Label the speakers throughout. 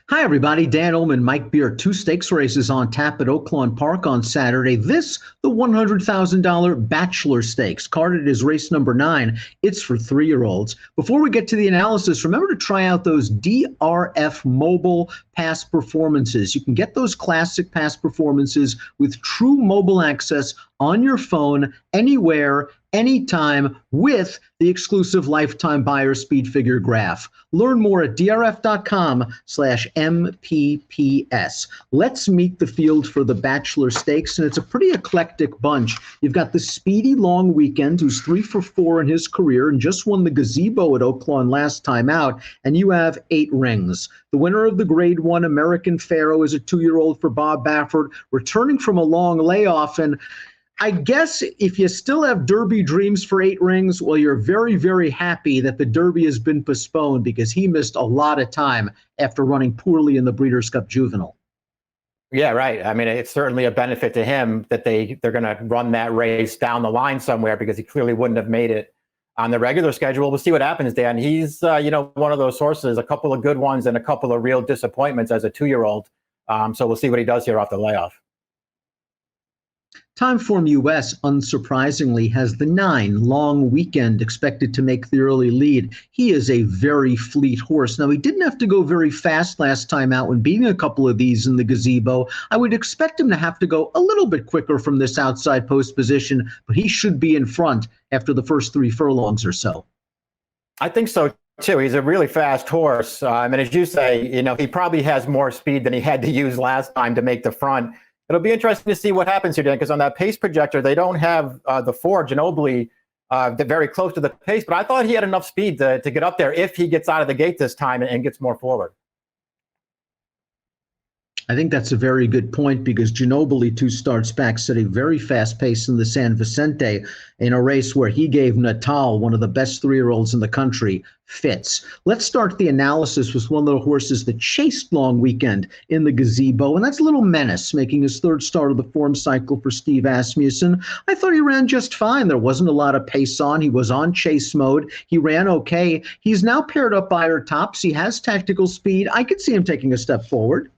Speaker 1: Hi, everybody. Dan Illman, Mike Beer. Two stakes races on tap at Oaklawn Park on Saturday. This, the $100,000 Bachelor Stakes, carded as race number 9. It's for 3-year-olds. Before we get to the analysis, remember to try out those DRF mobile pass performances. You can get those classic pass performances with true mobile access on your phone, anywhere, anytime, with the exclusive lifetime buyer speed figure graph. Learn more at drf.com/MPPS. Let's meet the field for the Bachelor Stakes, and it's a pretty eclectic bunch. You've got the speedy Long Weekend, who's 3 for 4 in his career and just won the gazebo at Oaklawn last time out, and you have 8 rings. The winner of the Grade 1 American Pharaoh is a 2-year-old for Bob Baffert, returning from a long layoff, and I guess if you still have Derby dreams for 8 rings, well, you're very, very happy that the Derby has been postponed because he missed a lot of time after running poorly in the Breeders' Cup Juvenile.
Speaker 2: Yeah, right. I mean, it's certainly a benefit to him that they're going to run that race down the line somewhere because he clearly wouldn't have made it on the regular schedule. We'll see what happens, Dan. He's, one of those horses, a couple of good ones and a couple of real disappointments as a 2-year-old. So we'll see what he does here off the layoff.
Speaker 1: Timeform US, unsurprisingly, has the 9 Long Weekend expected to make the early lead. He is a very fleet horse. Now, he didn't have to go very fast last time out when beating a couple of these in the gazebo. I would expect him to have to go a little bit quicker from this outside post position, but he should be in front after the first 3 furlongs or so.
Speaker 2: I think so, too. He's a really fast horse. And as you say, he probably has more speed than he had to use last time to make the front. It'll be interesting to see what happens here, Dan, because on that pace projector, they don't have the 4, Ginobili, very close to the pace. But I thought he had enough speed to get up there if he gets out of the gate this time and gets more forward.
Speaker 1: I think that's a very good point because Ginobili 2 starts back set a very fast pace in the San Vicente in a race where he gave Natal, one of the best 3-year-olds in the country, fits. Let's start the analysis with one of the horses that chased Long Weekend in the gazebo, and that's Little Menace, making his 3rd start of the form cycle for Steve Asmussen. I thought he ran just fine. There wasn't a lot of pace on. He was on chase mode. He ran okay. He's now paired up by her tops. He has tactical speed. I could see him taking a step forward.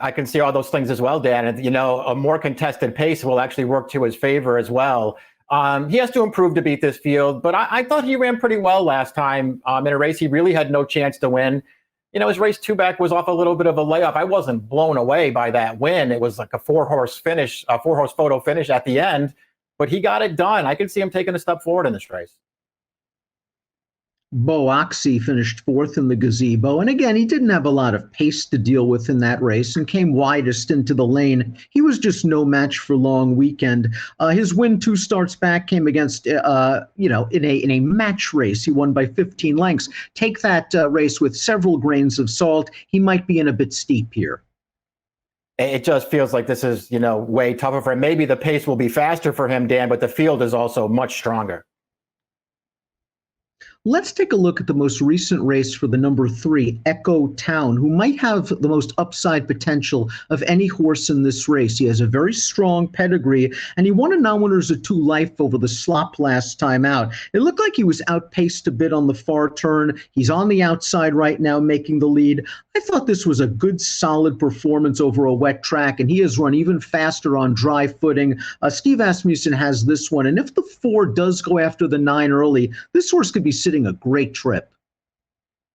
Speaker 2: I can see all those things as well, Dan. And, a more contested pace will actually work to his favor as well. He has to improve to beat this field, but I thought he ran pretty well last time in a race he really had no chance to win. His race 2 back was off a little bit of a layoff. I wasn't blown away by that win. It was like a 4-horse finish, a 4-horse photo finish at the end, but he got it done. I can see him taking a step forward in this race.
Speaker 1: Bo Oxy finished 4th in the gazebo, and again, he didn't have a lot of pace to deal with in that race and came widest into the lane. He was just no match for Long Weekend. His win 2 starts back came against, in a match race. He won by 15 lengths. Take that race with several grains of salt. He might be in a bit steep here.
Speaker 2: It just feels like this is, way tougher for him. Maybe the pace will be faster for him, Dan, but the field is also much stronger.
Speaker 1: Let's take a look at the most recent race for the number 3, Echo Town, who might have the most upside potential of any horse in this race. He has a very strong pedigree, and he won a non-winners of 2 life over the slop last time out. It looked like he was outpaced a bit on the far turn. He's on the outside right now, making the lead. I thought this was a good, solid performance over a wet track, and he has run even faster on dry footing. Steve Asmussen has this one, and if the 4 does go after the 9 early, this horse could be sitting a great trip.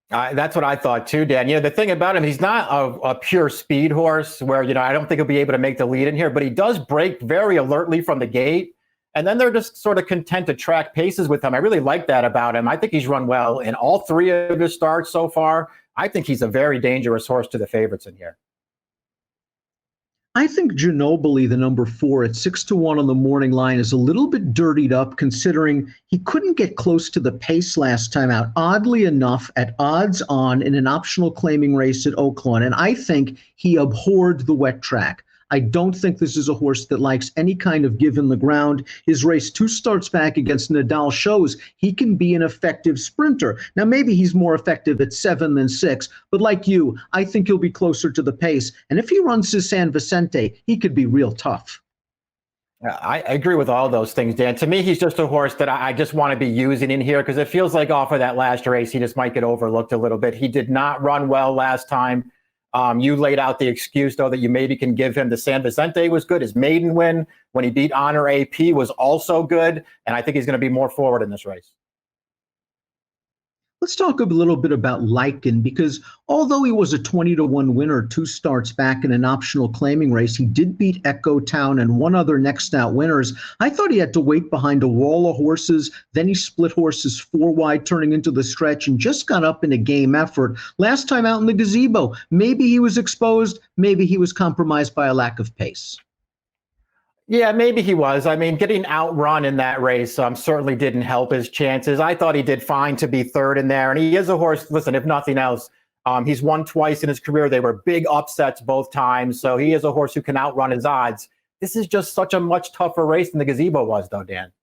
Speaker 2: That's what I thought too, Dan. The thing about him, he's not a pure speed horse where, I don't think he'll be able to make the lead in here, but he does break very alertly from the gate. And then they're just sort of content to track paces with him. I really like that about him. I think he's run well in all 3 of his starts so far. I think he's a very dangerous horse to the favorites in here.
Speaker 1: I think Ginobili, the number 4 at 6-1 on the morning line, is a little bit dirtied up considering he couldn't get close to the pace last time out. Oddly enough, at odds on in an optional claiming race at Oaklawn, and I think he abhorred the wet track. I don't think this is a horse that likes any kind of give in the ground. His race 2 starts back against Nadal shows he can be an effective sprinter. Now, maybe he's more effective at 7 than 6, but like you, I think he'll be closer to the pace. And if he runs to San Vicente, he could be real tough.
Speaker 2: I agree with all those things, Dan. To me, he's just a horse that I just want to be using in here because it feels like off of that last race, he just might get overlooked a little bit. He did not run well last time. You laid out the excuse, though, that you maybe can give him. The San Vicente was good. His maiden win when he beat Honor AP was also good. And I think he's going to be more forward in this race.
Speaker 1: Let's talk a little bit about Lycan, because although he was a 20-1 winner 2 starts back in an optional claiming race, he did beat Echo Town and one other next out winners. I thought he had to wait behind a wall of horses. Then he split horses 4 wide, turning into the stretch, and just got up in a game effort. Last time out in the gazebo, maybe he was exposed, maybe he was compromised by a lack of pace.
Speaker 2: Yeah, maybe he was. I mean, getting outrun in that race certainly didn't help his chances. I thought he did fine to be third in there. And he is a horse, listen, if nothing else, he's won twice in his career. They were big upsets both times. So he is a horse who can outrun his odds. This is just such a much tougher race than the gazebo was, though, Dan.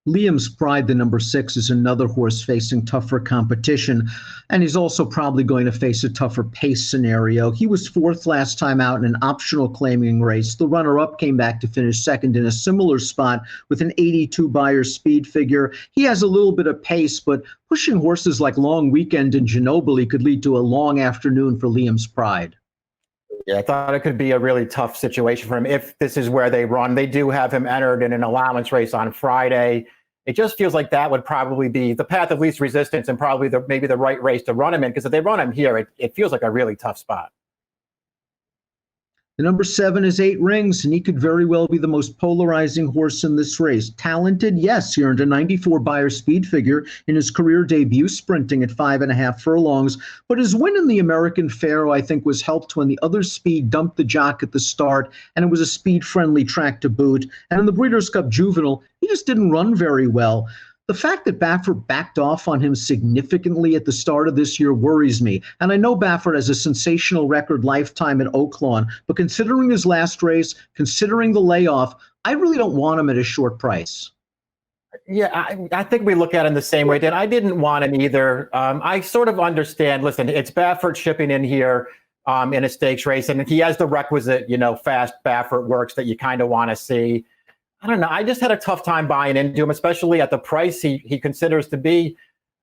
Speaker 1: Liam's Pride, the number 6, is another horse facing tougher competition, and he's also probably going to face a tougher pace scenario. He was 4th last time out in an optional claiming race. The runner-up came back to finish 2nd in a similar spot with an 82 Beyer speed figure. He has a little bit of pace, but pushing horses like Long Weekend and Ginobili could lead to a long afternoon for Liam's Pride.
Speaker 2: Yeah, I thought it could be a really tough situation for him if this is where they run. They do have him entered in an allowance race on Friday. It just feels like that would probably be the path of least resistance and probably maybe the right race to run him in, because if they run him here, it feels like a really tough spot.
Speaker 1: The number 7 is 8 Rings, and he could very well be the most polarizing horse in this race. Talented, yes, he earned a 94 Beyer speed figure in his career debut, sprinting at 5.5 furlongs. But his win in the American Pharoah, I think, was helped when the other speed dumped the jock at the start, and it was a speed-friendly track to boot. And in the Breeders' Cup Juvenile, he just didn't run very well. The fact that Baffert backed off on him significantly at the start of this year worries me. And I know Baffert has a sensational record lifetime at Oaklawn, but considering his last race, considering the layoff, I really don't want him at a short price.
Speaker 2: Yeah, I think we look at him the same way, Dan. I didn't want him either. I sort of understand. Listen, it's Baffert shipping in here in a stakes race, and he has the requisite, fast Baffert works that you kind of want to see. I don't know. I just had a tough time buying into him, especially at the price he considers to be.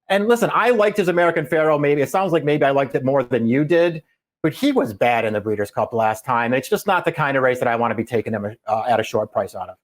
Speaker 2: And listen, I liked his American Pharoah. Maybe it sounds like maybe I liked it more than you did, but he was bad in the Breeders' Cup last time. It's just not the kind of race that I want to be taking him at a short price out of.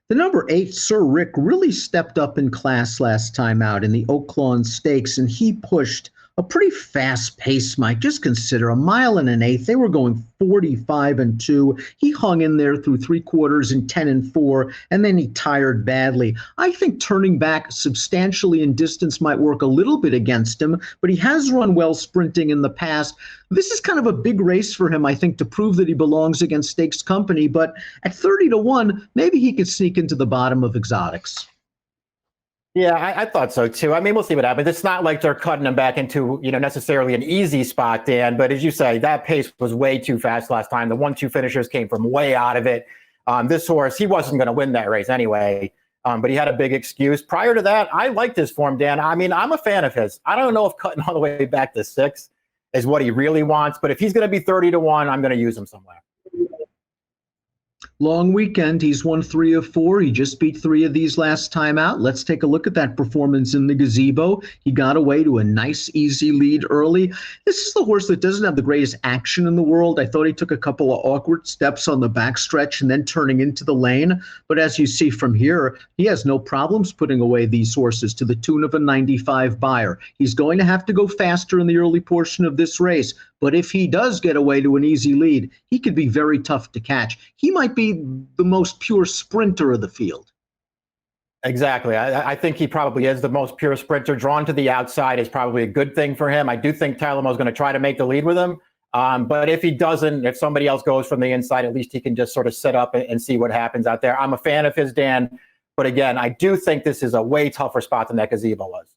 Speaker 1: The number 8, Sir Rick, really stepped up in class last time out in the Oaklawn Stakes, and he pushed a pretty fast pace, Mike. Just consider 1 mile and an eighth. They were going 45-2. He hung in there through 3 quarters in 10-4, and then he tired badly. I think turning back substantially in distance might work a little bit against him, but he has run well sprinting in the past. This is kind of a big race for him, I think, to prove that he belongs against stakes company, but at 30-1, maybe he could sneak into the bottom of exotics.
Speaker 2: Yeah, I thought so too. I mean, we'll see what happens. It's not like they're cutting him back into, necessarily an easy spot, Dan. But as you say, that pace was way too fast last time. The 1-2 finishers came from way out of it. This horse, he wasn't going to win that race anyway. But he had a big excuse. Prior to that, I liked his form, Dan. I mean, I'm a fan of his. I don't know if cutting all the way back to 6 is what he really wants. But if he's going to be 30-1, I'm going to use him somewhere.
Speaker 1: Long Weekend, he's won 3 of 4. He just beat 3 of these last time out. Let's take a look at that performance in the gazebo. He got away to a nice, easy lead early. This is the horse that doesn't have the greatest action in the world. I thought he took a couple of awkward steps on the backstretch and then turning into the lane. But as you see from here, he has no problems putting away these horses to the tune of a 95 Beyer. He's going to have to go faster in the early portion of this race. But if he does get away to an easy lead, he could be very tough to catch. He might be the most pure sprinter of the field.
Speaker 2: Exactly. I think he probably is the most pure sprinter. Drawn to the outside is probably a good thing for him. I do think Talamo's going to try to make the lead with him. But if he doesn't, if somebody else goes from the inside, at least he can just sort of sit up and see what happens out there. I'm a fan of his, Dan. But again, I do think this is a way tougher spot than that gazebo was.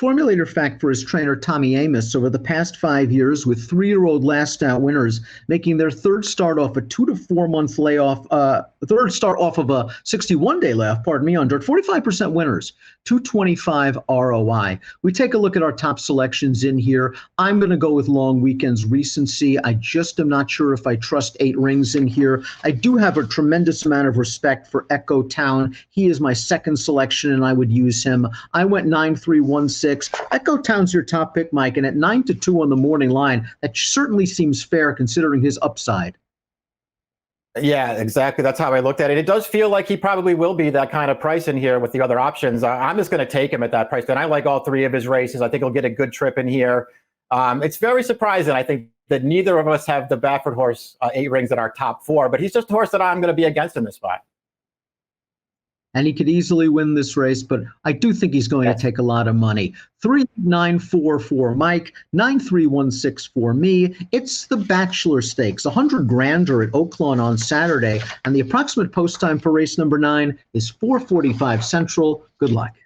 Speaker 1: Formulator fact for his trainer, Tommy Amos, over the past 5 years with 3-year-old last out winners making their third start off a 2 to 4 month layoff, third start off of a 61-day layoff, under 45% winners, 225 ROI. We take a look at our top selections in here. I'm going to go with long weekend's recency. I just am not sure if I trust 8 rings in here. I do have a tremendous amount of respect for Echo Town. He is my second selection, and I would use him. I went 9-3-1-6. Echo Town's your top pick, Mike, and at 9-2 on the morning line, that certainly seems fair considering his upside.
Speaker 2: Yeah, exactly. That's how I looked at it. It does feel like he probably will be that kind of price in here with the other options. I'm just going to take him at that price. And I like all 3 of his races. I think he'll get a good trip in here. It's very surprising, I think, that neither of us have the Baffert horse 8 rings in our top 4, but he's just a horse that I'm going to be against in this spot.
Speaker 1: And he could easily win this race, but I do think he's going to take a lot of money. 3-9-4 for Mike, 9-3-1-6 for me. It's the Bachelor Stakes, $100,000 at Oaklawn on Saturday, and the approximate post time for race number 9 is 4:45 Central. Good luck.